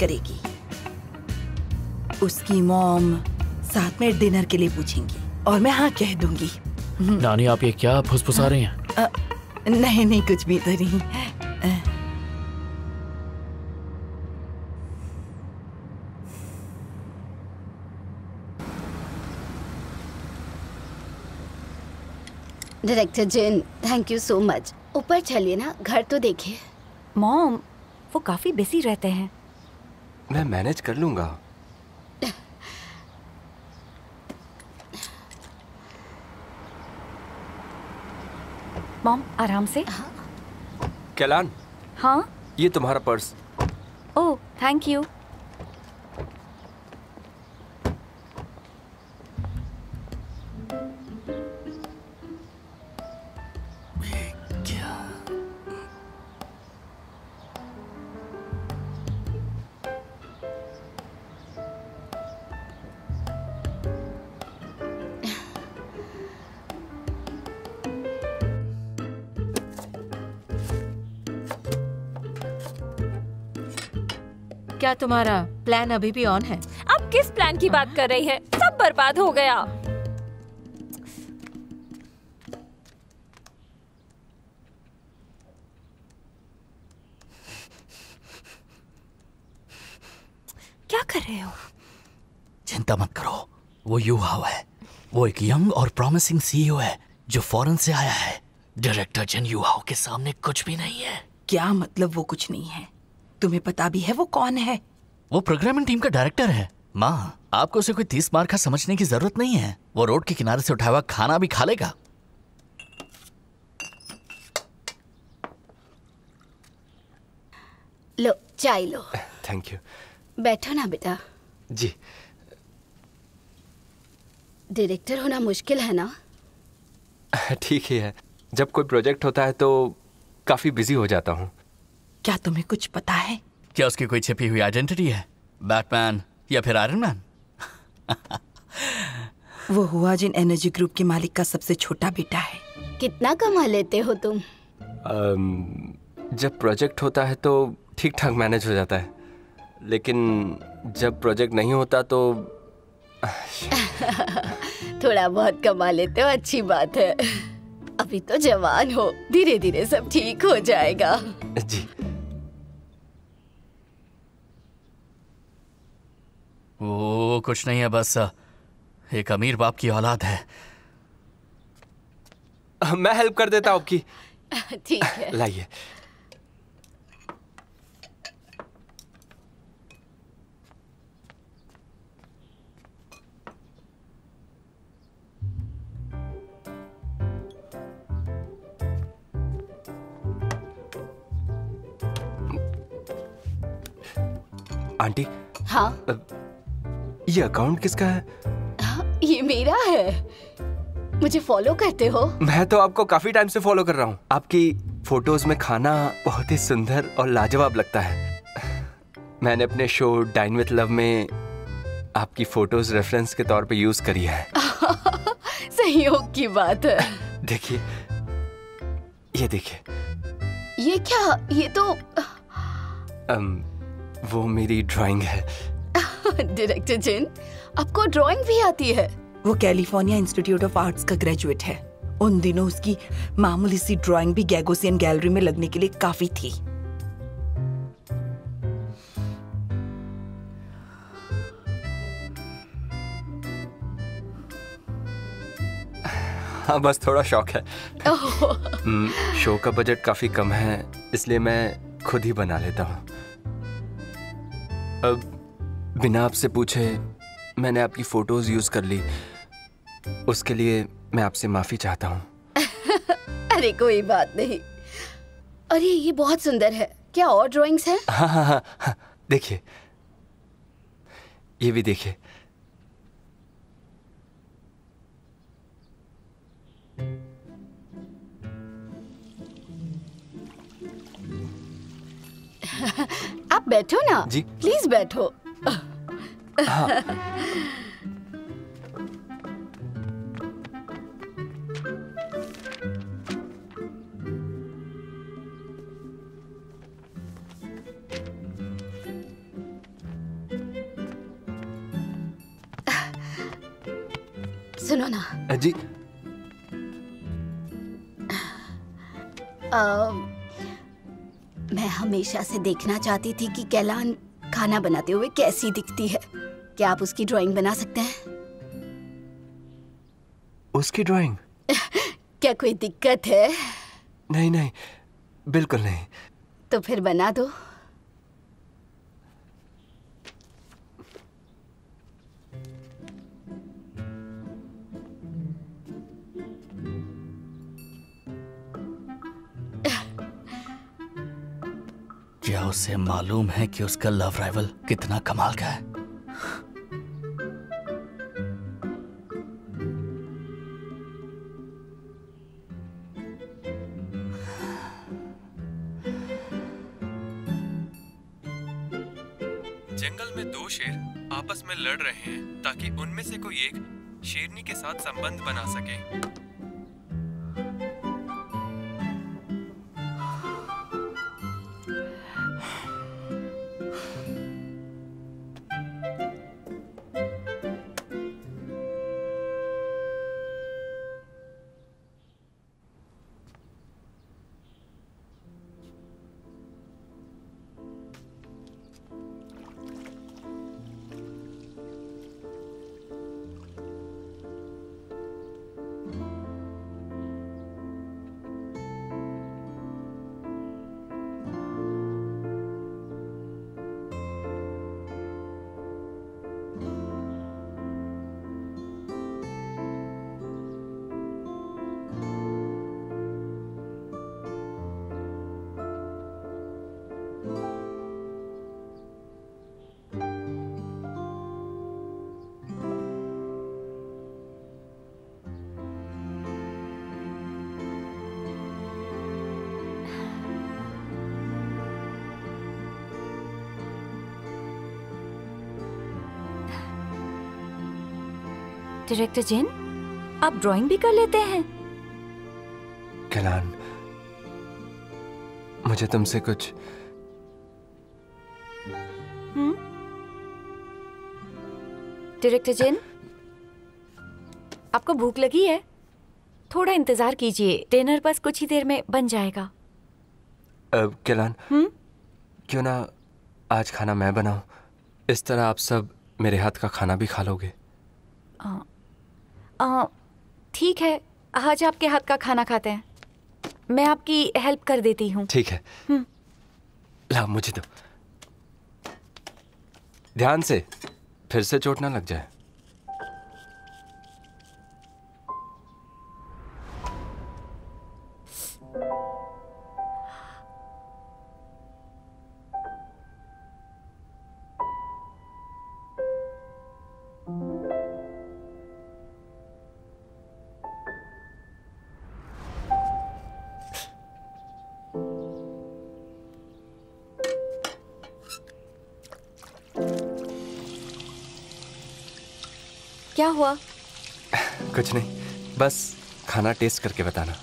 करेगी। उसकी मॉम साथ में डिनर के लिए पूछेंगी और मैं हाँ कह दूंगी। नानी आप ये क्या फुसफुसा रही हैं? नहीं नहीं कुछ भी तो नहीं। डायरेक्टर जिन, थैंक यू सो मच। ऊपर चलिए ना, घर तो देखिए। मॉम वो काफी बिजी रहते हैं। मैं मैनेज कर लूंगा। मॉम आराम से। कैलान, हाँ ये तुम्हारा पर्स। Oh thank you. क्या तुम्हारा प्लान अभी भी ऑन है? अब किस प्लान की बात कर रही है? सब बर्बाद हो गया। क्या कर रहे हो? चिंता मत करो, वो यू हाउ है। वो एक यंग और प्रॉमिसिंग सीईओ है जो फॉरेन से आया है। डायरेक्टर जिन यू हाउ के सामने कुछ भी नहीं है। क्या मतलब वो कुछ नहीं है? तुम्हें पता भी है वो कौन है? वो प्रोग्रामिंग टीम का डायरेक्टर है। माँ, आपको उसे कोई 30 मार का समझने की जरूरत नहीं है। वो रोड के किनारे से उठाया हुआ खाना भी खा लेगा। लो चाय लो। Thank you. बैठो ना बेटा। जी। डायरेक्टर होना मुश्किल है ना? ठीक ही है, जब कोई प्रोजेक्ट होता है तो काफी बिजी हो जाता हूँ। क्या तुम्हें कुछ पता है? क्या उसकी कोई छिपी हुई आइडेंटिटी है? बैटमैन या फिर आयरन मैन? वो हुआ जिन एनर्जी ग्रुप के मालिक का सबसे छोटा बेटा है। कितना कमा लेते हो तुम? जब प्रोजेक्ट होता है तो ठीक ठाक मैनेज हो जाता है, लेकिन जब प्रोजेक्ट नहीं होता तो थोड़ा बहुत कमा लेते हो, अच्छी बात है। अभी तो जवान हो, धीरे धीरे सब ठीक हो जाएगा। जी। वो कुछ नहीं है, बस एक अमीर बाप की औलाद है। मैं हेल्प कर देता हूँ आपकी। ठीक है। लाइए। आंटी। हाँ। ये अकाउंट किसका है? हाँ, ये मेरा है। मुझे फॉलो करते हो? मैं तो आपको काफी टाइम से फॉलो कर रहा हूँ। आपकी फोटोज में खाना बहुत ही सुंदर और लाजवाब लगता है। मैंने अपने शो डाइन विद लव में आपकी फोटोज रेफरेंस के तौर पे यूज करी है। सहयोग की बात है। देखिए, ये देखिए। ये क्या? ये तो वो मेरी ड्राइंग है। डायरेक्टर जिन, आपको ड्राइंग भी आती है? वो कैलिफोर्निया इंस्टीट्यूट ऑफ आर्ट्स का ग्रेजुएट है। उन दिनों उसकी मामूली सी ड्राइंग भी गैगोसियन गैलरी में लगने के लिए काफी थी। हाँ, बस थोड़ा शौक है। शो का बजट काफी कम है, इसलिए मैं खुद ही बना लेता हूँ। अब बिना आपसे पूछे मैंने आपकी फोटोज यूज कर ली, उसके लिए मैं आपसे माफी चाहता हूँ। अरे कोई बात नहीं। अरे ये बहुत सुंदर है। क्या और ड्राइंग्स हैं? हाँ हाँ हाँ, हाँ। देखिए, ये भी देखिए। आप बैठो ना। जी। प्लीज बैठो। हाँ। सुनो ना। जी। मैं हमेशा से देखना चाहती थी कि कैलान खाना बनाते हुए कैसी दिखती है। क्या आप उसकी ड्राइंग बना सकते हैं? उसकी ड्राइंग? क्या कोई दिक्कत है? नहीं नहीं, बिल्कुल नहीं। तो फिर बना दो। क्या उसे मालूम है कि उसका लव राइवल कितना कमाल का है? जंगल में दो शेर आपस में लड़ रहे हैं ताकि उनमें से कोई एक शेरनी के साथ संबंध बना सके। डायरेक्टर जिन, आप ड्राइंग भी कर लेते हैं? कैलान, मुझे तुमसे कुछ। डायरेक्टर जिन, आपको भूख लगी है? थोड़ा इंतजार कीजिए, डिनर बस कुछ ही देर में बन जाएगा। कैलान, क्यों ना आज खाना मैं बनाऊं? इस तरह आप सब मेरे हाथ का खाना भी खा लोगे। ठीक है, आज आपके हाथ का खाना खाते हैं। मैं आपकी हेल्प कर देती हूँ। ठीक है। ला मुझे दो। ध्यान से, फिर से चोट ना लग जाए। क्या हुआ? कुछ नहीं, बस खाना टेस्ट करके बताना।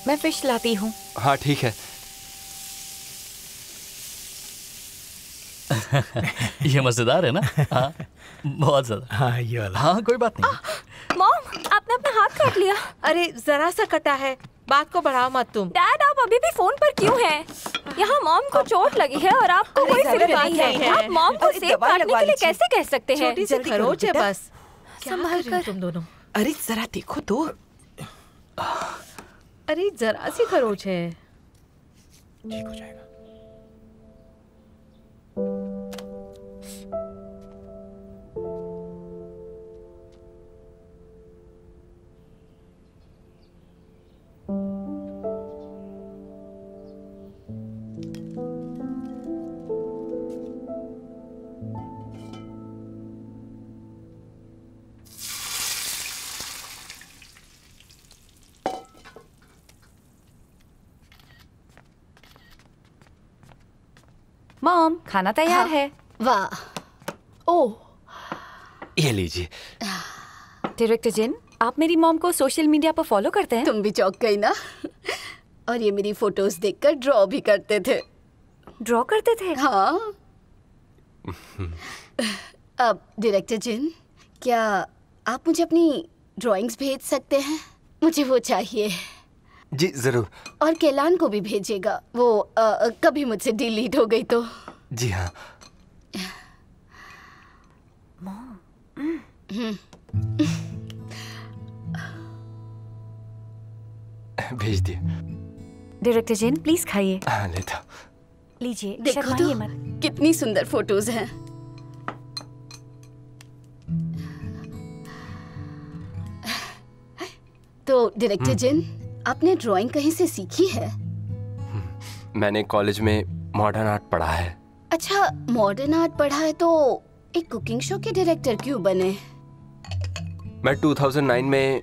मैं फिश लाती हूँ। हाँ ठीक है। ये मजेदार है ना? हाँ, बहुत ज्यादा। हाँ ये वाला। हाँ कोई बात नहीं। मॉम, आपने अपना हाथ काट लिया। अरे जरा सा कटा है, बात को बढ़ाओ मत तुम। डैड, आप अभी भी फोन पर क्यों हैं? यहाँ मॉम को चोट लगी है और आपको कोई फिक्र नहीं है। आप मॉम को सेब काटने के लिए कैसे कह सकते हैं? छोटी सी खरोच है बस। संभाल कर। तुम दोनों। अरे जरा देखो तो। अरे जरा सी खरोच है। ठीक हो जाएगा। मॉम, खाना तैयार है। वाह। ओह, ये लीजिए। डायरेक्टर जिन, आप मेरी मॉम को सोशल मीडिया पर फॉलो करते हैं? तुम भी चौंक गई ना। और ये मेरी फोटोज देखकर ड्रॉ भी करते थे। ड्रॉ करते थे? हाँ। अब डायरेक्टर जिन, क्या आप मुझे अपनी ड्राइंग्स भेज सकते हैं? मुझे वो चाहिए। जी जरूर। और कैलान को भी भेजिएगा, वो कभी मुझसे डिलीट हो गई तो। जी हाँ। भेज दिए। डायरेक्टर जिन प्लीज खाइए। हाँ लेता। लीजिए, देखो शर्माइए तो मत। कितनी सुंदर फोटोज हैं। तो डायरेक्टर जिन, आपने ड्राइंग कहीं से सीखी है? मैंने कॉलेज में मॉडर्न आर्ट पढ़ा है। अच्छा, मॉडर्न आर्ट पढ़ा है तो एक कुकिंग शो के डायरेक्टर क्यों बने? मैं 2009 में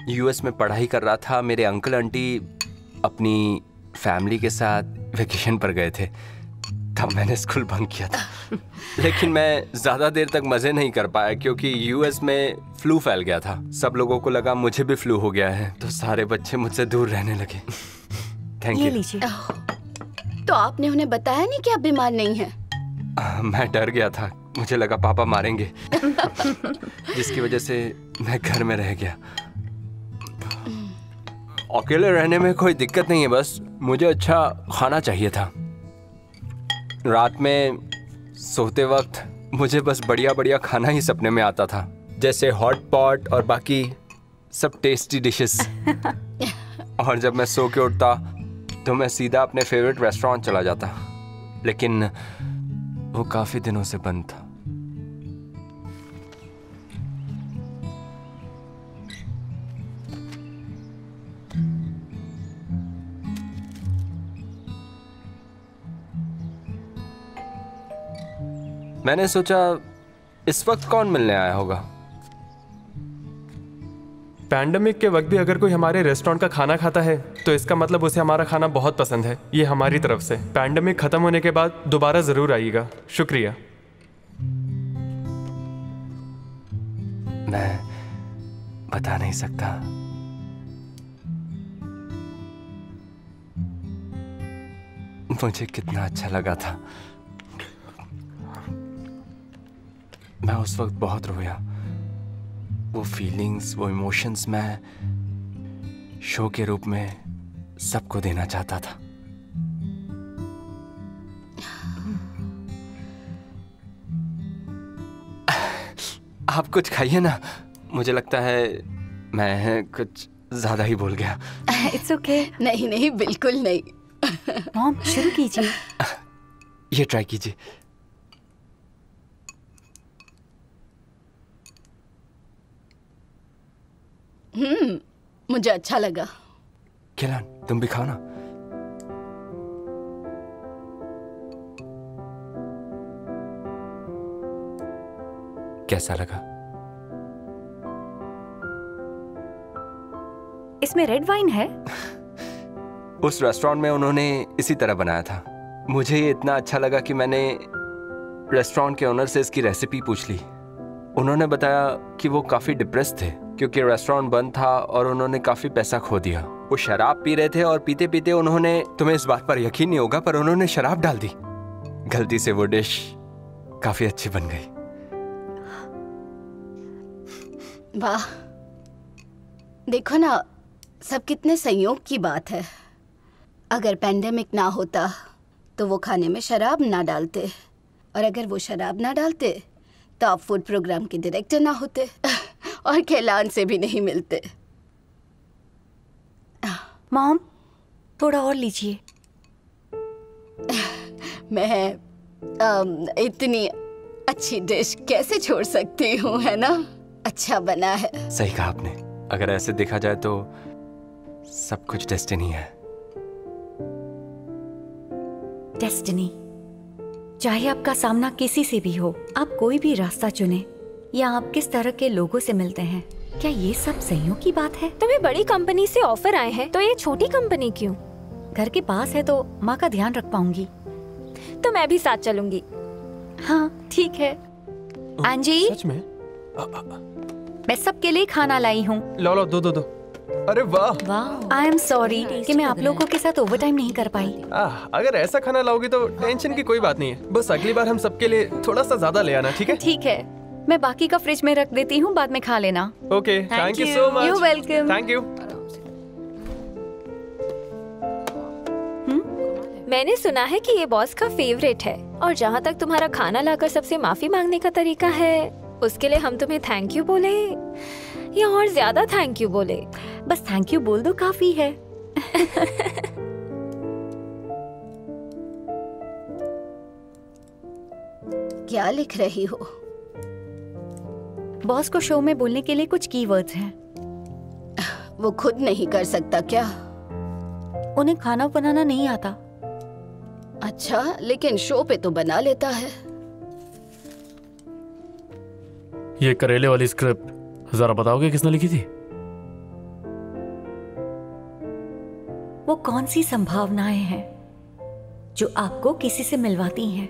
यूएस में पढ़ाई कर रहा था। मेरे अंकल आंटी अपनी फैमिली के साथ वेकेशन पर गए थे, तब मैंने स्कूल बंक किया था। लेकिन मैं ज्यादा देर तक मजे नहीं कर पाया क्योंकि यूएस में फ्लू फैल गया था। सब लोगों को लगा मुझे भी फ्लू हो गया है, तो सारे बच्चे मुझसे दूर रहने लगे। Thank you. लीजिए। तो आपने उन्हें बताया नहीं कि आप बीमार नहीं हैं? मैं डर गया था, मुझे लगा पापा मारेंगे। जिसकी वजह से मैं घर में रह गया। अकेले रहने में कोई दिक्कत नहीं है, बस मुझे अच्छा खाना चाहिए था। रात में सोते वक्त मुझे बस बढ़िया बढ़िया खाना ही सपने में आता था, जैसे हॉट पॉट और बाकी सब टेस्टी डिशेस। और जब मैं सो के उठता तो मैं सीधा अपने फेवरेट रेस्टोरेंट चला जाता, लेकिन वो काफी दिनों से बंद था। मैंने सोचा इस वक्त कौन मिलने आया होगा। पैंडेमिक के वक्त भी अगर कोई हमारे रेस्टोरेंट का खाना खाता है तो इसका मतलब उसे हमारा खाना बहुत पसंद है। ये हमारी तरफ से। पैंडेमिक खत्म होने के बाद दोबारा जरूर आइएगा। शुक्रिया। मैं बता नहीं सकता। मुझे कितना अच्छा लगा था। मैं उस वक्त बहुत रोया। वो फीलिंग्स, वो इमोशंस मैं शो के रूप में सबको देना चाहता था। आप कुछ खाइए ना, मुझे लगता है मैं कुछ ज्यादा ही बोल गया। It's okay. नहीं नहीं, बिल्कुल नहीं। मॉम शुरू कीजिए। ये ट्राई कीजिए। मुझे अच्छा लगा। कैलान, तुम भी खाओ ना। कैसा लगा? इसमें रेड वाइन है? उस रेस्टोरेंट में उन्होंने इसी तरह बनाया था। मुझे ये इतना अच्छा लगा कि मैंने रेस्टोरेंट के ओनर से इसकी रेसिपी पूछ ली। उन्होंने बताया कि वो काफी डिप्रेस थे क्योंकि रेस्टोरेंट बंद था और उन्होंने काफी पैसा खो दिया। वो शराब पी रहे थे और पीते पीते उन्होंने, तुम्हें इस बात पर यकीन नहीं होगा, पर उन्होंने शराब डाल दी। गलती से वो डिश काफी अच्छी बन गई। वाह, देखो ना, सब कितने संयोग की बात है। अगर पैंडेमिक ना होता तो वो खाने में शराब ना डालते, और अगर वो शराब ना डालते तो आप फूड प्रोग्राम के डायरेक्टर ना होते और कैलान से भी नहीं मिलते। मॉम थोड़ा और लीजिए। मैं इतनी अच्छी डिश कैसे छोड़ सकती हूँ, है ना? अच्छा बना है। सही कहा आपने। अगर ऐसे देखा जाए तो सब कुछ डेस्टिनी है। डेस्टिनी। चाहे आपका सामना किसी से भी हो, आप कोई भी रास्ता चुने या आप किस तरह के लोगों से मिलते हैं, क्या ये सब संयोग की बात है? तुम्हें बड़ी कंपनी से ऑफर आए हैं तो ये छोटी कंपनी क्यों? घर के पास है तो माँ का ध्यान रख पाऊंगी। तो मैं भी साथ चलूंगी। हाँ ठीक है। अंजी, सच में? मैं सबके लिए खाना लाई हूँ। लो लो, दो दो दो। अरे वाह। वाह, आई एम सॉरी कि मैं आप लोगों के साथ ओवरटाइम नहीं कर पाई। अगर ऐसा खाना लाओगी तो टेंशन की कोई बात नहीं है। बस अगली बार हम सबके लिए थोड़ा सा ज्यादा ले आना, ठीक है? ठीक है, मैं बाकी का फ्रिज में रख देती हूँ, बाद में खा लेना। Okay, thank you so much. You welcome. Thank you. मैंने सुना है कि ये बॉस का फेवरेट है, और जहाँ तक तुम्हारा खाना लाकर सबसे माफी मांगने का तरीका है, उसके लिए हम तुम्हें थैंक यू बोले या और ज्यादा थैंक यू बोले? बस थैंक यू बोल दो, काफी है। क्या लिख रही हो? बॉस को शो में बोलने के लिए कुछ कीवर्ड्स हैं। वो खुद नहीं कर सकता क्या? उन्हें खाना बनाना नहीं आता। अच्छा, लेकिन शो पे तो बना लेता है। ये करेले वाली स्क्रिप्ट जरा बताओगे किसने लिखी थी? वो कौन सी संभावनाएं हैं जो आपको किसी से मिलवाती हैं?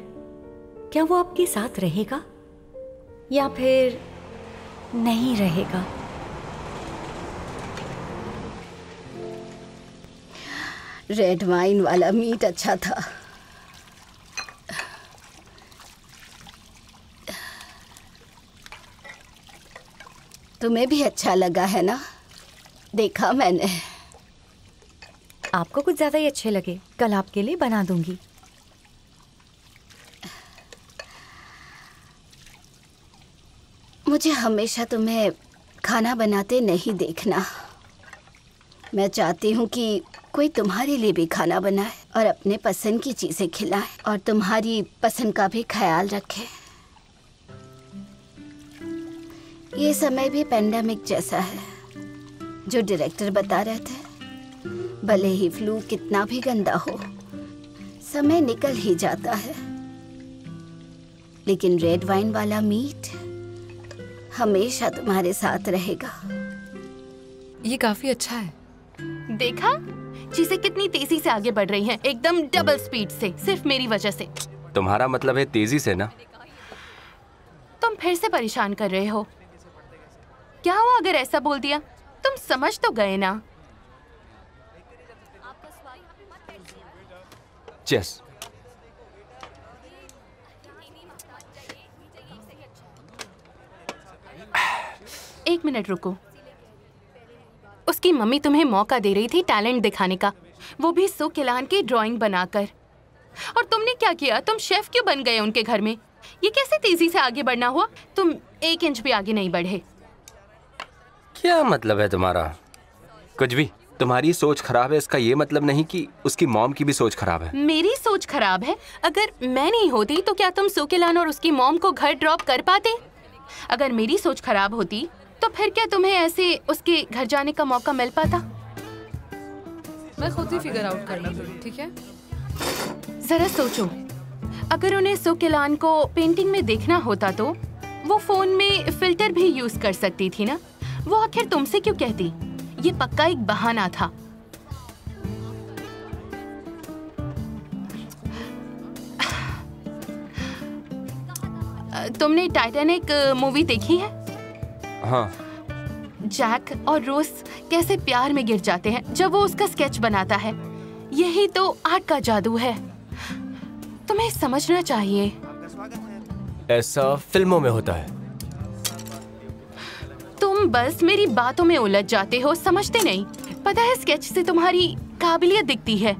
क्या वो आपके साथ रहेगा या फिर नहीं रहेगा? रेड वाइन वाला मीट अच्छा था। तुम्हें भी अच्छा लगा है ना? देखा मैंने। आपको कुछ ज्यादा ही अच्छे लगे, कल आपके लिए बना दूंगी। मुझे हमेशा तुम्हें खाना बनाते नहीं देखना। मैं चाहती हूँ कि कोई तुम्हारे लिए भी खाना बनाए और अपने पसंद की चीजें खिलाए और तुम्हारी पसंद का भी ख्याल रखे। ये समय भी पेंडेमिक जैसा है, जो डायरेक्टर बता रहे थे। भले ही फ्लू कितना भी गंदा हो, समय निकल ही जाता है, लेकिन रेड वाइन वाला मीट हमेशा तुम्हारे साथ रहेगा। ये काफी अच्छा है। देखा, चीजें कितनी तेजी से आगे बढ़ रही हैं, एकदम डबल स्पीड से, सिर्फ मेरी वजह से। तुम्हारा मतलब है तेजी से ना? तुम फिर से परेशान कर रहे हो। क्या हुआ अगर ऐसा बोल दिया? तुम समझ तो गए ना? चेस। एक मिनट रुको। उसकी मम्मी तुम्हें मौका दे रही थी टैलेंट दिखाने का, वो भी सो किलान की ड्राइंग बनाकर। और तुमने क्या किया? तुम शेफ क्यों बन गए उनके घर में? ये कैसे तेजी से आगे बढ़ना हुआ? तुम 1 इंच भी आगे नहीं बढ़े। क्या मतलब है तुम्हारा? कुछ भी। तुम्हारी सोच खराब है, इसका ये मतलब नहीं कि उसकी मॉम की भी सोच खराब है। मेरी सोच खराब है? अगर मैं नहीं होती तो क्या तुम सुकेलान और उसकी मॉम को घर ड्रॉप कर पाते? अगर मेरी सोच खराब होती तो फिर क्या तुम्हें ऐसे उसके घर जाने का मौका मिल पाता? मैं खुद ही फिगर आउट करना फिर, ठीक है? जरा सोचो, अगर उन्हें सुकेलान को पेंटिंग में देखना होता तो वो फोन में फिल्टर भी यूज कर सकती थी ना? वो आखिर तुमसे क्यों कहती? ये पक्का एक बहाना था। तुमने टाइटैनिक मूवी देखी है? हाँ। जैक और रोज कैसे प्यार में गिर जाते हैं जब वो उसका स्केच बनाता है। यही तो आर्ट का जादू है। तुम्हें समझना चाहिए। ऐसा फिल्मों में होता है। तुम बस मेरी बातों में उलझ जाते हो, समझते नहीं। पता है, स्केच से तुम्हारी काबिलियत दिखती है।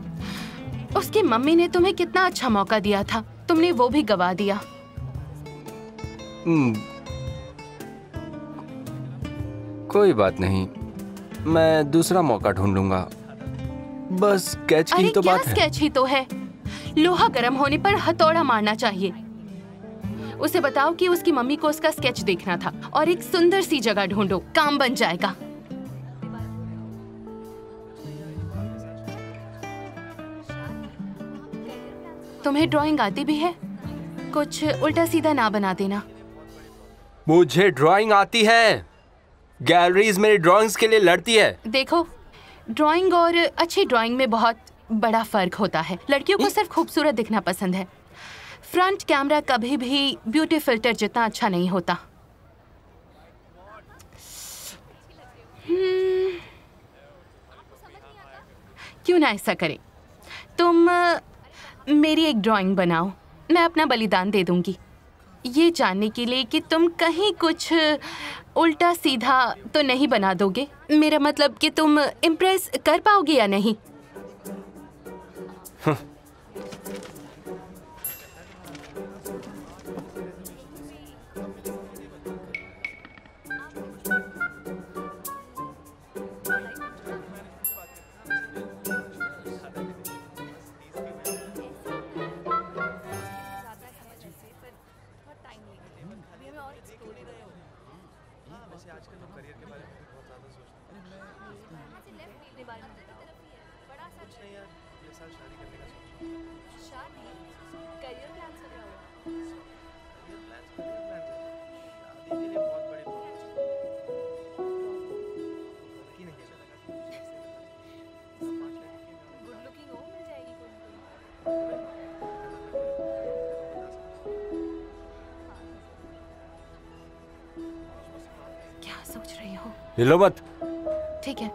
उसकी मम्मी ने तुम्हें कितना अच्छा मौका दिया था, तुमने वो भी गवा दिया। कोई बात नहीं, मैं दूसरा मौका ढूंढूंगा। बस स्केच की ही तो बात है। स्केच ही तो है। लोहा गर्म होने पर हथौड़ा मारना चाहिए। उसे बताओ कि उसकी मम्मी को उसका स्केच देखना था और एक सुंदर सी जगह ढूंढो, काम बन जाएगा। तुम्हें ड्राइंग आती भी है? कुछ उल्टा सीधा ना बना देना। मुझे ड्राइंग आती है। गैलरीज मेरी ड्राइंग्स के लिए लड़ती है। देखो, ड्राइंग और अच्छी ड्राइंग में बहुत बड़ा फर्क होता है। लड़कियों को सिर्फ खूबसूरत दिखना पसंद है। फ्रंट कैमरा कभी भी ब्यूटी फिल्टर जितना अच्छा नहीं होता। क्यों ना ऐसा करें, तुम मेरी एक ड्राइंग बनाओ, मैं अपना बलिदान दे दूंगी, ये जानने के लिए कि तुम कहीं कुछ उल्टा सीधा तो नहीं बना दोगे। मेरा मतलब कि तुम इम्प्रेस कर पाओगे या नहीं। सोच रही हो? हिलो मत। ठीक है।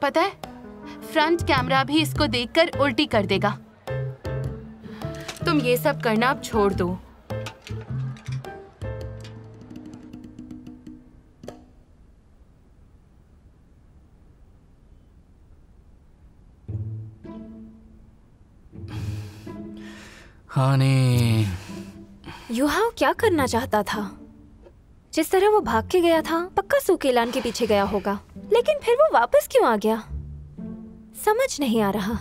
पता है, फ्रंट कैमरा भी इसको देखकर उल्टी कर देगा। तुम ये सब करना अब छोड़ दो। हानी, युहाओ क्या करना चाहता था? जिस तरह वो भाग के गया था, पक्का सुकेलान के पीछे गया होगा, लेकिन फिर वो वापस क्यों आ गया? समझ नहीं आ रहा।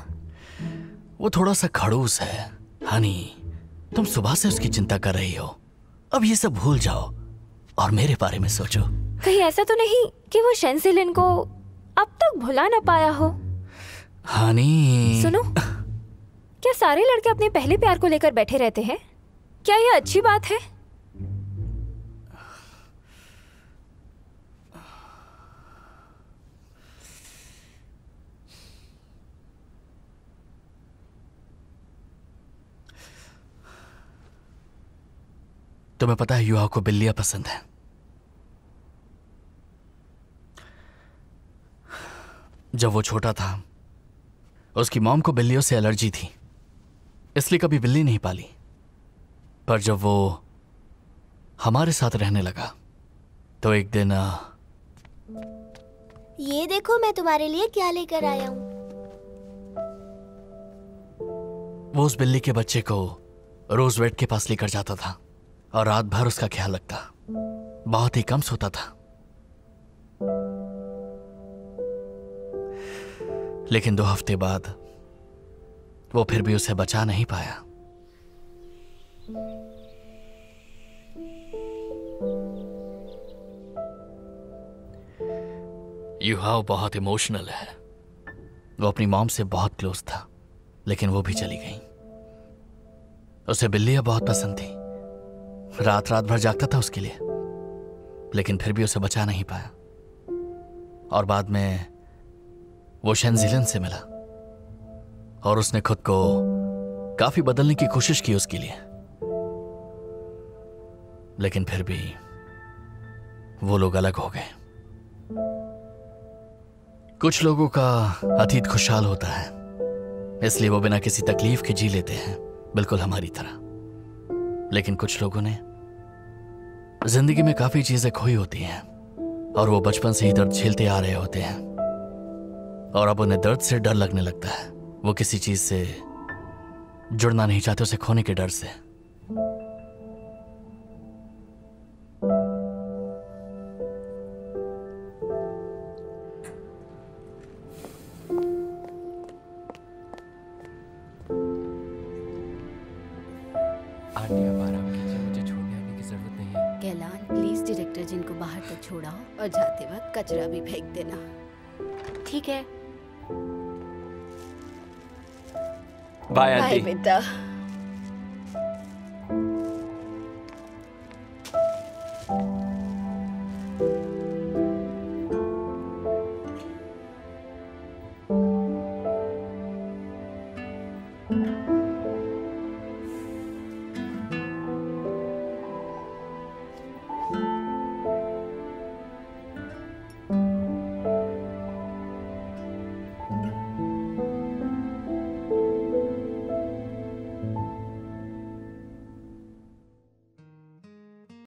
वो थोड़ा सा खड़ूस है। हनी, तुम सुबह से उसकी चिंता कर रही हो, अब ये सब भूल जाओ और मेरे बारे में सोचो। कहीं ऐसा तो नहीं कि वो शेंजिलिन को अब तक भुला ना पाया हो? हनी, सुनो, क्या सारे लड़के अपने पहले प्यार को लेकर बैठे रहते हैं? क्या ये अच्छी बात है? तुम्हें पता है युवा को बिल्लियां पसंद है। जब वो छोटा था, उसकी मॉम को बिल्लियों से एलर्जी थी, इसलिए कभी बिल्ली नहीं पाली। पर जब वो हमारे साथ रहने लगा तो एक दिन ये देखो मैं तुम्हारे लिए क्या लेकर आया हूँ। वो उस बिल्ली के बच्चे को रोज वेट के पास लेकर जाता था और रात भर उसका ख्याल रखता। बहुत ही कम सोता था, लेकिन 2 हफ्ते बाद वो फिर भी उसे बचा नहीं पाया। युहाओ बहुत इमोशनल है। वो अपनी मॉम से बहुत क्लोज था, लेकिन वो भी चली गई। उसे बिल्लियां बहुत पसंद थी, रात रात भर जागता था उसके लिए, लेकिन फिर भी उसे बचा नहीं पाया। और बाद में वो शेंजिलिन से मिला और उसने खुद को काफी बदलने की कोशिश की उसके लिए, लेकिन फिर भी वो लोग अलग हो गए। कुछ लोगों का अतीत खुशहाल होता है, इसलिए वो बिना किसी तकलीफ के जी लेते हैं, बिल्कुल हमारी तरह। लेकिन कुछ लोगों ने जिंदगी में काफी चीजें खोई होती हैं और वो बचपन से ही दर्द झेलते आ रहे होते हैं और अब उन्हें दर्द से डर लगने लगता है। वो किसी चीज से जुड़ना नहीं चाहते, उसे खोने के डर से। जिनको बाहर तक छोड़ाओ और जाते वक्त कचरा भी फेंक देना। ठीक है। Bye bye aunty. बेटा।